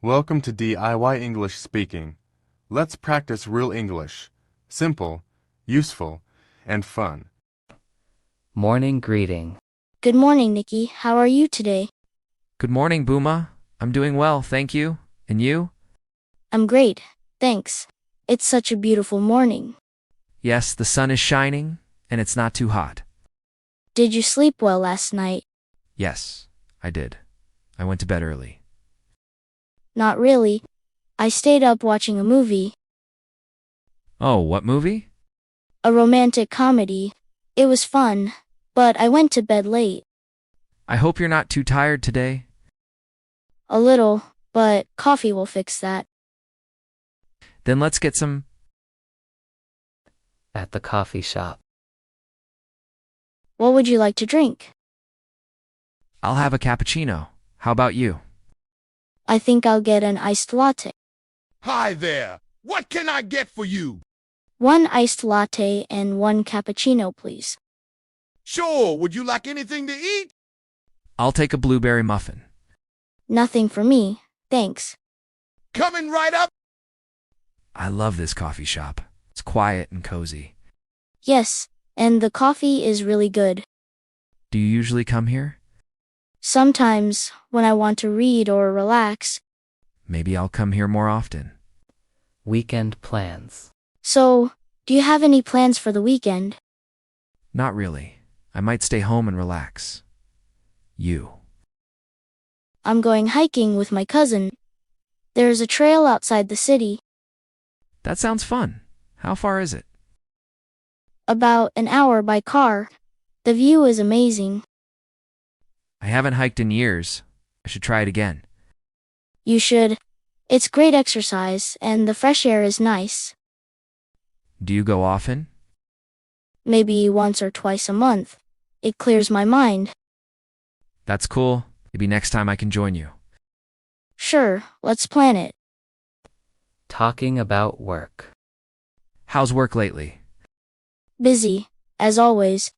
Welcome to DIY English Speaking. Let's practice real English. Simple, useful, and fun. Morning greeting. Good morning, Nikki. How are you today? Good morning, Booma. I'm doing well, thank you. And you? I'm great, thanks. It's such a beautiful morning. Yes, the sun is shining, and it's not too hot. Did you sleep well last night? Yes, I did. I went to bed early. Not really. I stayed up watching a movie, Oh, what movie? a romantic comedy. It was fun, but I went to bed late. I hope you're not too tired today. A little, but coffee will fix that. Then let's get some. At the coffee shop. What would you like to drink? I'll have a cappuccino. How about you? I think I'll get an iced latte. Hi there. What can I get for you? One iced latte and one cappuccino, please. Sure. Would you like anything to eat? I'll take a blueberry muffin. Nothing for me, thanks. Coming right up. I love this coffee shop. It's quiet and cozy. Yes, and the coffee is really good. Do you usually come here? Sometimes, when I want to read or relax. Maybe I'll come here more often. Weekend plans. So, do you have any plans for the weekend? Not really. I might stay home and relax. You? I'm going hiking with my cousin. There's a trail outside the city, That sounds fun. How far is it? about an hour by car. The view is amazing. I haven't hiked in years. I should try it again. You should. It's great exercise, and the fresh air is nice. Do you go often? Maybe once or twice a month. It clears my mind. That's cool. Maybe next time I can join you. Sure, let's plan it. Talking about work. How's work lately? Busy, as always.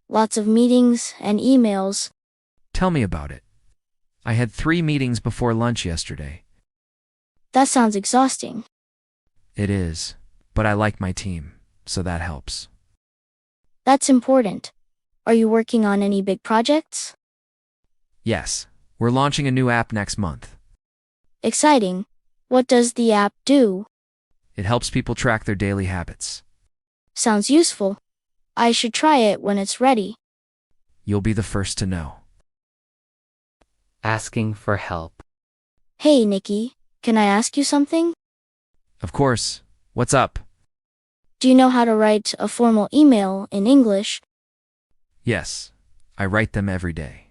Lots of meetings and emails. Tell me about it. I had 3 meetings before lunch yesterday. That sounds exhausting. It is, but I like my team, so that helps. That's important. Are you working on any big projects? Yes, we're launching a new app next month. Exciting. What does the app do? It helps people track their daily habits. Sounds useful. I should try it when it's ready. You'll be the first to know. Asking for help. Hey, Nikki, can I ask you something? Of course. What's up? Do you know how to write a formal email in English? Yes, I write them every day.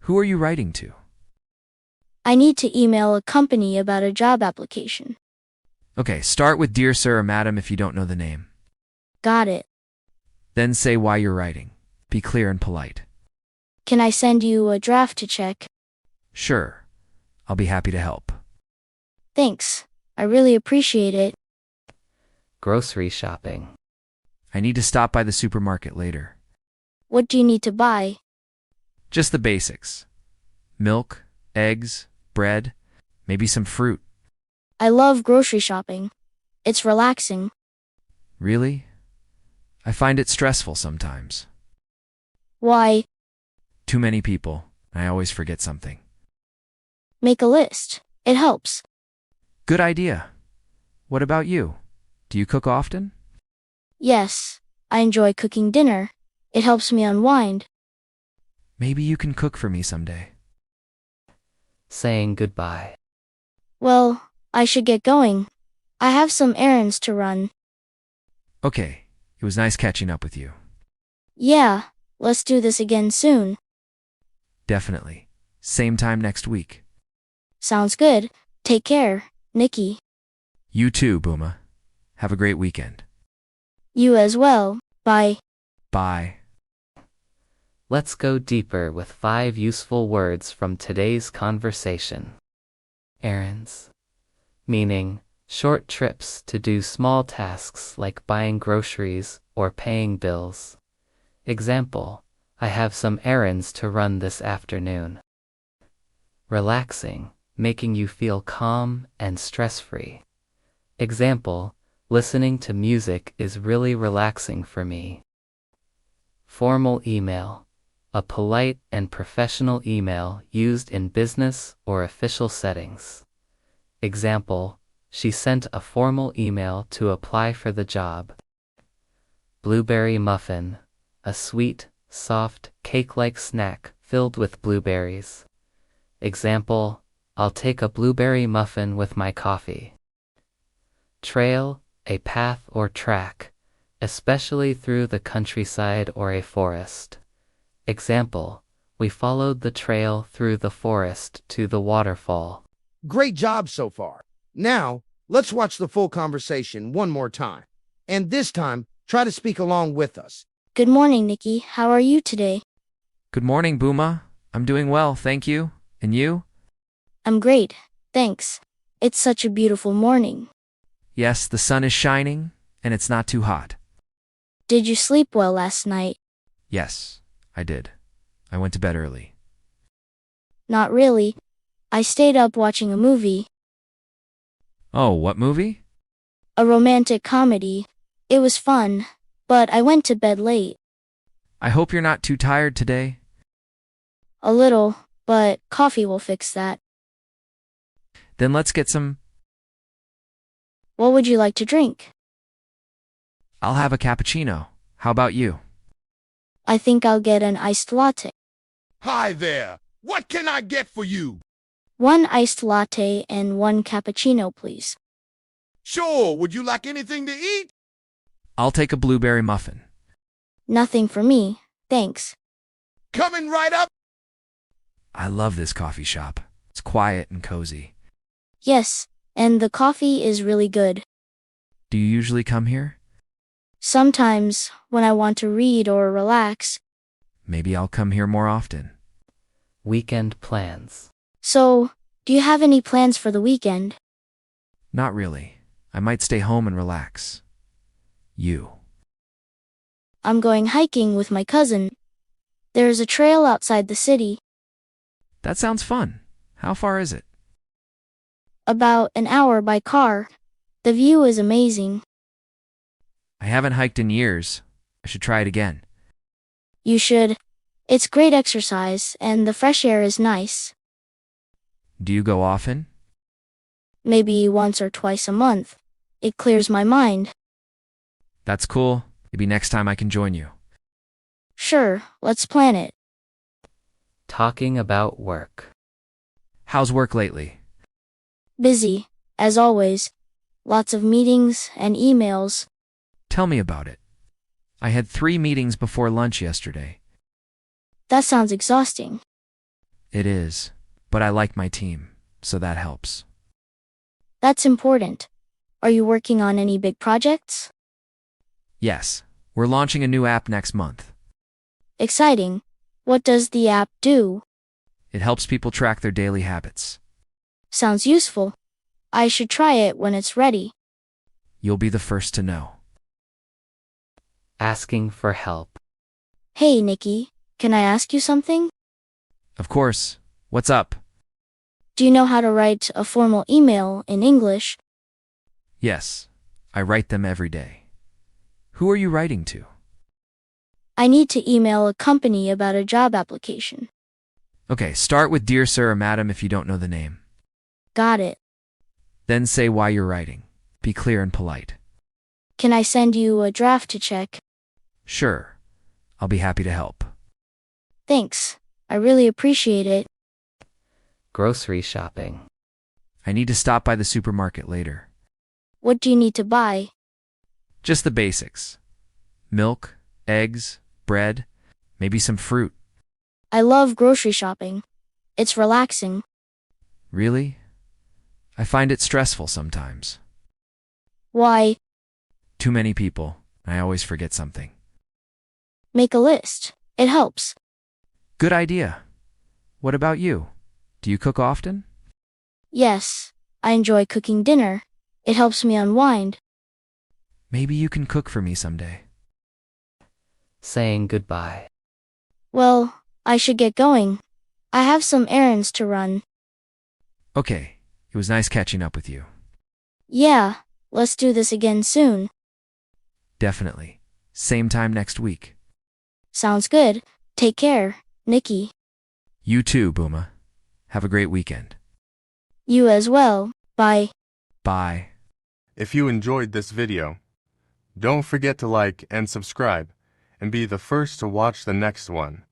Who are you writing to? I need to email a company about a job application. Okay, start with Dear Sir or Madam if you don't know the name. Got it. Then say why you're writing. Be clear and polite. Can I send you a draft to check? Sure. I'll be happy to help. Thanks. I really appreciate it. Grocery shopping. I need to stop by the supermarket later. What do you need to buy? Just the basics. Milk, eggs, bread, maybe some fruit. I love grocery shopping. It's relaxing. Really? I find it stressful sometimes. Why? Too many people. I always forget something. Make a list. It helps. Good idea. What about you? Do you cook often? Yes, I enjoy cooking dinner. It helps me unwind. Maybe you can cook for me someday. Saying goodbye. Well, I should get going. I have some errands to run. Okay, it was nice catching up with you. Yeah, let's do this again soon. Definitely. Same time next week. Sounds good. Take care, Nikki. You too, Booma. Have a great weekend. You as well. Bye. Bye. Let's go deeper with 5 useful words from today's conversation. Errands. Meaning, short trips to do small tasks like buying groceries or paying bills. Example, I have some errands to run this afternoon. Relaxing, making you feel calm and stress-free. Example, listening to music is really relaxing for me. Formal email, a polite and professional email used in business or official settings. Example, she sent a formal email to apply for the job. Blueberry muffin, a sweet, soft, cake-like snack filled with blueberries. Example, I'll take a blueberry muffin with my coffee. Trail, a path or track, especially through the countryside or a forest. Example, we followed the trail through the forest to the waterfall. Great job so far. Now, let's watch the full conversation one more time. And this time, try to speak along with us. Good morning, Nikki. How are you today? Good morning, Booma. I'm doing well, thank you. And you? I'm great, thanks. It's such a beautiful morning. Yes, the sun is shining, and it's not too hot. Did you sleep well last night? Yes, I did. I went to bed early. Not really. I stayed up watching a movie, Oh, what movie? a romantic comedy. It was fun, but I went to bed late. I hope you're not too tired today. A little, but coffee will fix that. Then let's get some. What would you like to drink? I'll have a cappuccino. How about you? I think I'll get an iced latte. Hi there. What can I get for you? One iced latte and one cappuccino, please. Sure. Would you like anything to eat? I'll take a blueberry muffin. Nothing for me, thanks. Coming right up. I love this coffee shop. It's quiet and cozy. Yes, and the coffee is really good. Do you usually come here? Sometimes, when I want to read or relax. Maybe I'll come here more often. Weekend plans. So, do you have any plans for the weekend? Not really. I might stay home and relax. You. I'm going hiking with my cousin. There's a trail outside the city. That sounds fun. How far is it? About an hour by car. The view is amazing. I haven't hiked in years. I should try it again. You should. It's great exercise, and the fresh air is nice. Do you go often? Maybe once or twice a month. It clears my mind. That's cool. Maybe next time I can join you. Sure, let's plan it. Talking about work. How's work lately? Busy, as always. Lots of meetings and emails. Tell me about it. I had 3 meetings before lunch yesterday. That sounds exhausting. It is, but I like my team, so that helps. That's important. Are you working on any big projects? Yes, we're launching a new app next month. Exciting. What does the app do? It helps people track their daily habits. Sounds useful. I should try it when it's ready. You'll be the first to know. Asking for help. Hey, Nikki, can I ask you something? Of course. What's up? Do you know how to write a formal email in English? Yes, I write them every day. Who are you writing to? I need to email a company about a job application. Okay, start with Dear Sir or Madam if you don't know the name. Got it. Then say why you're writing. Be clear and polite. Can I send you a draft to check? Sure. I'll be happy to help. Thanks. I really appreciate it. Grocery shopping. I need to stop by the supermarket later. What do you need to buy? Just the basics. Milk, eggs, bread, maybe some fruit. I love grocery shopping. It's relaxing. Really? I find it stressful sometimes. Why? Too many people. I always forget something. Make a list. It helps. Good idea. What about you? Do you cook often? Yes, I enjoy cooking dinner. It helps me unwind. Maybe you can cook for me someday. Saying goodbye. Well, I should get going. I have some errands to run. Okay, it was nice catching up with you. Yeah, let's do this again soon. Definitely. Same time next week. Sounds good. Take care, Nikki. You too, Booma. Have a great weekend. You as well. Bye. Bye. If you enjoyed this video, don't forget to like and subscribe, and be the first to watch the next one.